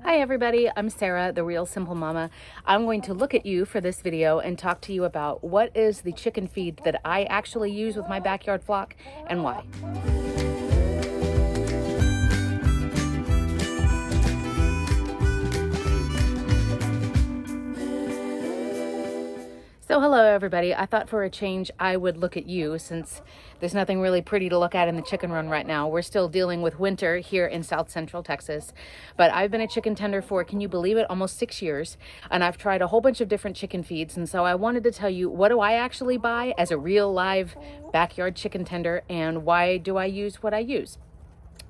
Hi everybody, I'm Sarah, the Real Simple Mama. I'm going to look at you for this video and talk to you about what is the chicken feed that I actually use with my backyard flock and why. So hello everybody. I thought for a change I would look at you since there's nothing really pretty to look at in the chicken run right now. We're still dealing with winter here in South Central Texas, but I've been a chicken tender for, can you believe it, almost 6 years, and I've tried a whole bunch of different chicken feeds, and so I wanted to tell you what do I actually buy as a real live backyard chicken tender and why do I use what I use.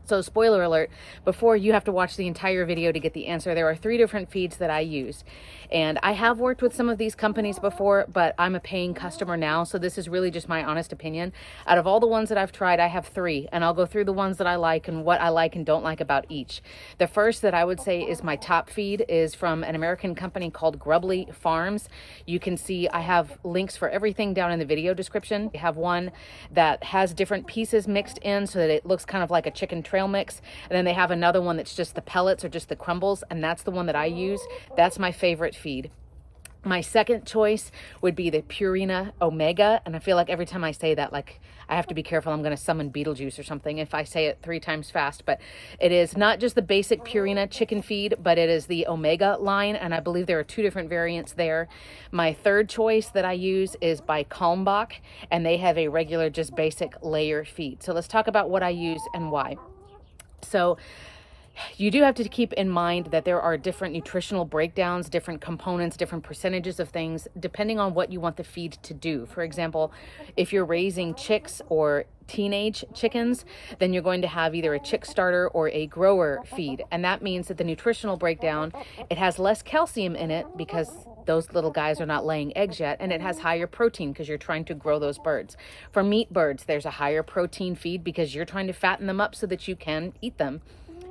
So spoiler alert, before you have to watch the entire video to get the answer, there are 3 different feeds that I use. And I have worked with some of these companies before, but I'm a paying customer now, so this is really just my honest opinion. Out of all the ones that I've tried, I have 3, and I'll go through the ones that I like and what I like and don't like about each. The first that I would say is my top feed is from an American company called Grubly Farms. You can see I have links for everything down in the video description. I have one that has different pieces mixed in so that it looks kind of like a chicken trail mix, and then they have another one that's just the pellets or just the crumbles, and that's the one that I use. That's my favorite feed. My second choice would be the Purina Omega, and I feel like every time I say that, like I have to be careful, I'm going to summon Beetlejuice or something if I say it 3 times fast, but it is not just the basic Purina chicken feed, but it is the Omega line, and I believe there are 2 different variants there. My third choice that I use is by Kalmbach, and they have a regular just basic layer feed. So let's talk about what I use and why. So you do have to keep in mind that there are different nutritional breakdowns, different components, different percentages of things, depending on what you want the feed to do. For example, if you're raising chicks or teenage chickens, then you're going to have either a chick starter or a grower feed. And that means that the nutritional breakdown, it has less calcium in it because those little guys are not laying eggs yet, and it has higher protein because you're trying to grow those birds. For meat birds, there's a higher protein feed because you're trying to fatten them up so that you can eat them.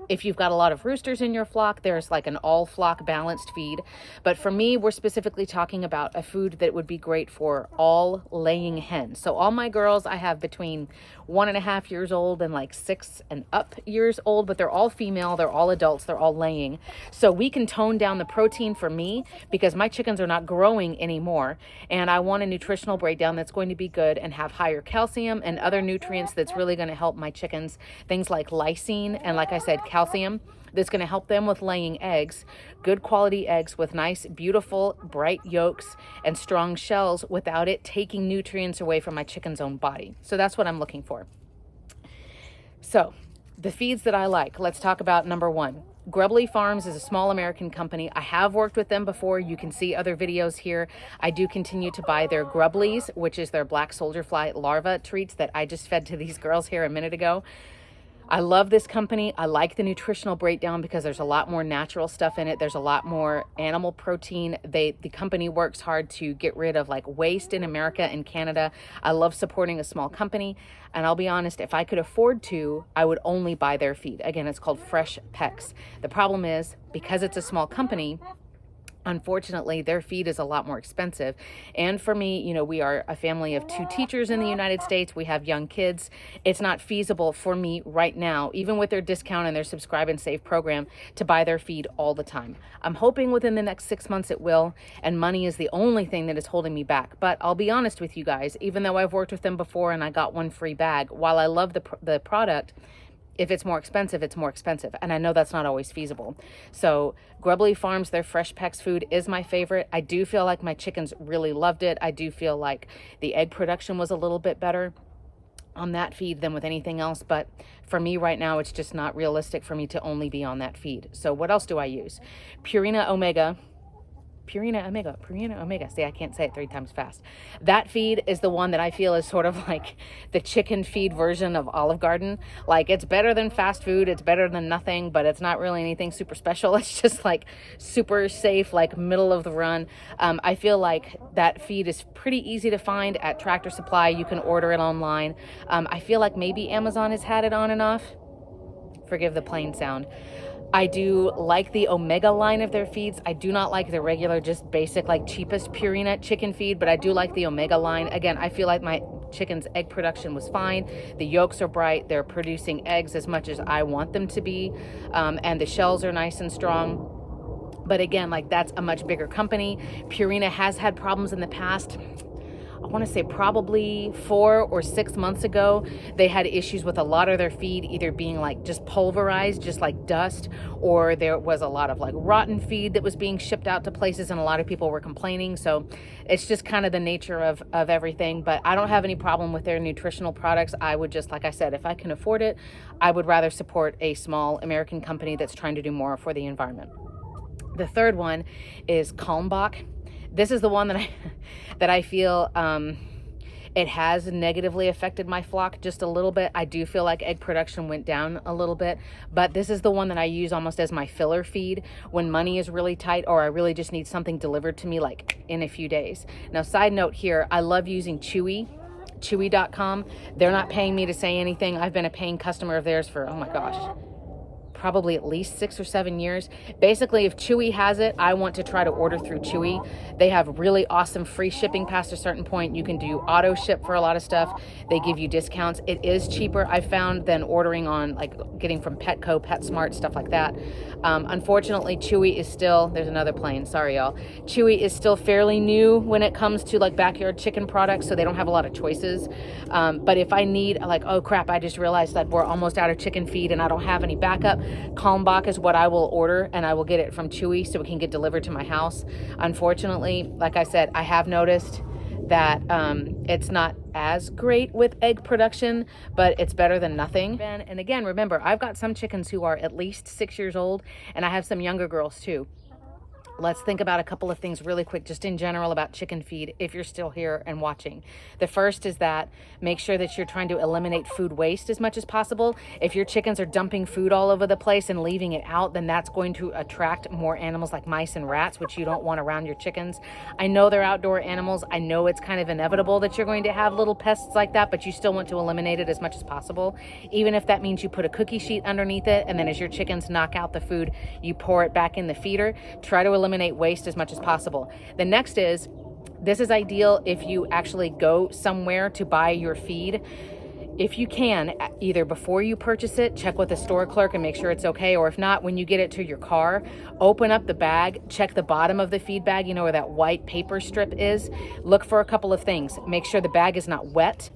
If you've got a lot of roosters in your flock, there's like an all flock balanced feed. But for me, we're specifically talking about a food that would be great for all laying hens. So all my girls, I have between 1.5 years old and like 6 and up years old, but they're all female, they're all adults, they're all laying. So we can tone down the protein for me because my chickens are not growing anymore. And I want a nutritional breakdown that's going to be good and have higher calcium and other nutrients that's really going to help my chickens. Things like lysine and, like I said, calcium that's going to help them with laying eggs, good quality eggs with nice, beautiful, bright yolks and strong shells without it taking nutrients away from my chicken's own body. So that's what I'm looking for. So the feeds that I like, let's talk about number 1. Grubly Farms is a small American company. I have worked with them before. You can see other videos here. I do continue to buy their Grublies, which is their black soldier fly larva treats that I just fed to these girls here a minute ago. I love this company. I like the nutritional breakdown because there's a lot more natural stuff in it. There's a lot more animal protein. The company works hard to get rid of like waste in America and Canada. I love supporting a small company. And I'll be honest, if I could afford to, I would only buy their feed. Again, it's called Fresh Pecs. The problem is because it's a small company, unfortunately, their feed is a lot more expensive. And for me, you know, we are a family of 2 teachers in the United States. We have young kids. It's not feasible for me right now, even with their discount and their subscribe and save program, to buy their feed all the time. I'm hoping within the next 6 months it will, and money is the only thing that is holding me back. But I'll be honest with you guys, even though I've worked with them before and I got 1 free bag, while I love the product, if it's more expensive, it's more expensive. And I know that's not always feasible. So Grubly Farms, their Fresh Pecs food is my favorite. I do feel like my chickens really loved it. I do feel like the egg production was a little bit better on that feed than with anything else. But for me right now, it's just not realistic for me to only be on that feed. So what else do I use? Purina Omega. See, I can't say it 3 times fast. That feed is the one that I feel is sort of like the chicken feed version of Olive Garden. Like, it's better than fast food, it's better than nothing, but it's not really anything super special. It's just like super safe, like middle of the run. I feel like that feed is pretty easy to find at Tractor Supply. You can order it online. I feel like maybe Amazon has had it on and off. Forgive the plain sound. I do like the Omega line of their feeds. I do not like the regular, just basic, like cheapest Purina chicken feed, but I do like the Omega line. Again, I feel like my chicken's egg production was fine. The yolks are bright. They're producing eggs as much as I want them to be. And the shells are nice and strong. But again, like, that's a much bigger company. Purina has had problems in the past. I want to say probably 4 or 6 months ago, they had issues with a lot of their feed either being like just pulverized, just like dust, or there was a lot of like rotten feed that was being shipped out to places, and a lot of people were complaining. So it's just kind of the nature of everything. But I don't have any problem with their nutritional products. I would just, like I said, if I can afford it, I would rather support a small American company that's trying to do more for the environment. The third one is Kalmbach. This is the one that I feel it has negatively affected my flock just a little bit. I do feel like egg production went down a little bit, but this is the one that I use almost as my filler feed when money is really tight, or I really just need something delivered to me like in a few days. Now, side note here, I love using Chewy.com. They're not paying me to say anything. I've been a paying customer of theirs for, oh my gosh, probably at least 6 or 7 years. Basically, if Chewy has it, I want to try to order through Chewy. They have really awesome free shipping past a certain point. You can do auto ship for a lot of stuff. They give you discounts. It is cheaper, I found, than ordering on, like, getting from Petco, PetSmart, stuff like that. Unfortunately, Chewy is still, there's another plane, sorry y'all. Chewy is still fairly new when it comes to like backyard chicken products, so they don't have a lot of choices. But if I need, like, oh crap, I just realized that we're almost out of chicken feed and I don't have any backup, Kalmbach is what I will order, and I will get it from Chewy so it can get delivered to my house. Unfortunately, like I said, I have noticed that it's not as great with egg production, but it's better than nothing. And again, remember, I've got some chickens who are at least 6 years old, and I have some younger girls too. Let's think about a couple of things really quick, just in general about chicken feed, if you're still here and watching. The first is that make sure that you're trying to eliminate food waste as much as possible. If your chickens are dumping food all over the place and leaving it out, then that's going to attract more animals like mice and rats, which you don't want around your chickens. I know they're outdoor animals. I know it's kind of inevitable that you're going to have little pests like that, but you still want to eliminate it as much as possible. Even if that means you put a cookie sheet underneath it, and then as your chickens knock out the food, you pour it back in the feeder. Try to eliminate waste as much as possible. The next is, this is ideal if you actually go somewhere to buy your feed. If you can, either before you purchase it, check with the store clerk and make sure it's okay, or if not, when you get it to your car, open up the bag, check the bottom of the feed bag, you know where that white paper strip is. Look for a couple of things. Make sure the bag is not wet.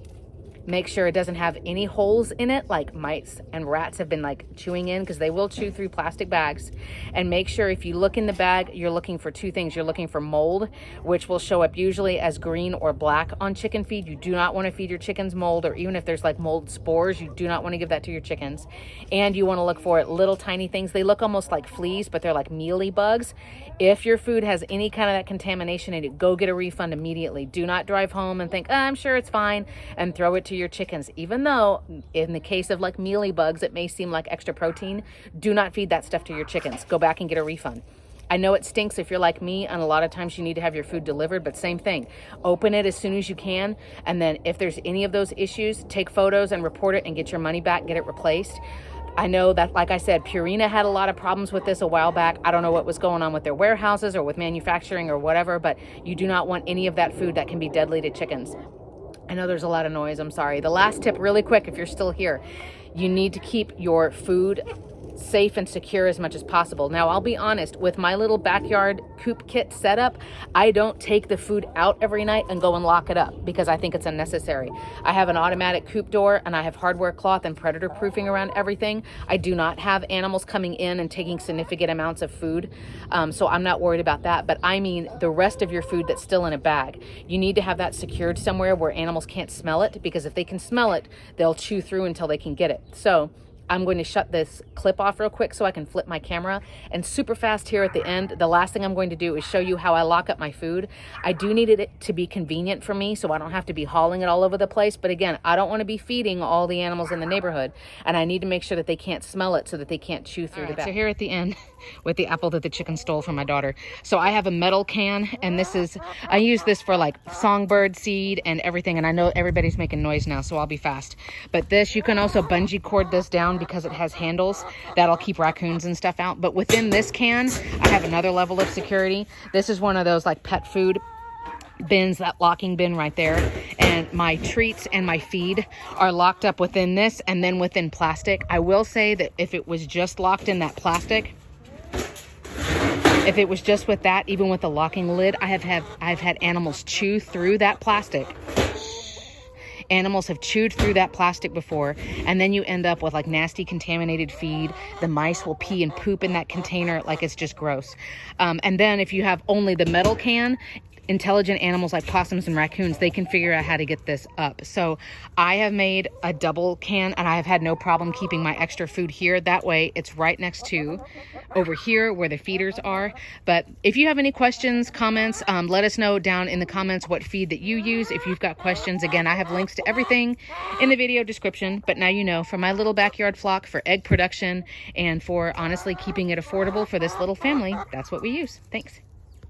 Make sure it doesn't have any holes in it like mice and rats have been like chewing in, because they will chew through plastic bags. And make sure if you look in the bag, you're looking for two things. You're looking for mold, which will show up usually as green or black on chicken feed. You do not want to feed your chickens mold, or even if there's like mold spores, you do not want to give that to your chickens. And you want to look for little tiny things. They look almost like fleas, but they're like mealy bugs. If your food has any kind of that contamination in it, go get a refund immediately. Do not drive home and think, I'm sure it's fine, and throw it to your chickens. Even though in the case of like mealy bugs, it may seem like extra protein, do not feed that stuff to your chickens. Go back and get a refund. I know it stinks if you're like me, and a lot of times you need to have your food delivered, but same thing. Open it as soon as you can, and then if there's any of those issues, take photos and report it and get your money back, get it replaced. I know that, like I said, Purina had a lot of problems with this a while back. I don't know what was going on with their warehouses or with manufacturing or whatever, but you do not want any of that food that can be deadly to chickens. I know there's a lot of noise, I'm sorry. The last tip, really quick, if you're still here, you need to keep your food safe and secure as much as possible. Now, I'll be honest, with my little backyard coop kit setup, I don't take the food out every night and go and lock it up because I think it's unnecessary. I have an automatic coop door, and I have hardware cloth and predator proofing around everything. I do not have animals coming in and taking significant amounts of food, so I'm not worried about that. But I mean the rest of your food that's still in a bag. You need to have that secured somewhere where animals can't smell it, because if they can smell it, they'll chew through until they can get it. So I'm going to shut this clip off real quick so I can flip my camera. And super fast here at the end, the last thing I'm going to do is show you how I lock up my food. I do need it to be convenient for me so I don't have to be hauling it all over the place. But again, I don't want to be feeding all the animals in the neighborhood. And I need to make sure that they can't smell it so that they can't chew through the bag. So here at the end with the apple that the chicken stole from my daughter. So I have a metal can, and this is, I use this for like songbird seed and everything. And I know everybody's making noise now, so I'll be fast. But this, you can also bungee cord this down because it has handles that'll keep raccoons and stuff out. But within this can, I have another level of security. This is one of those like pet food bins, that locking bin right there, and my treats and my feed are locked up within this and then within plastic. I will say that if it was just locked in that plastic, If it was just with that, even with the locking lid, I've had animals chew through that plastic. Animals have chewed through that plastic before, and then you end up with like nasty contaminated feed. The mice will pee and poop in that container. Like, it's just gross. And then if you have only the metal can, intelligent animals like possums and raccoons, they can figure out how to get this up. So I have made a double can, and I have had no problem keeping my extra food here. That way it's right next to over here where the feeders are. But if you have any questions, comments, let us know down in the comments what feed that you use. If you've got questions, again, I have links to everything in the video description. But now you know, for my little backyard flock, for egg production, and for honestly keeping it affordable for this little family, that's what we use. Thanks.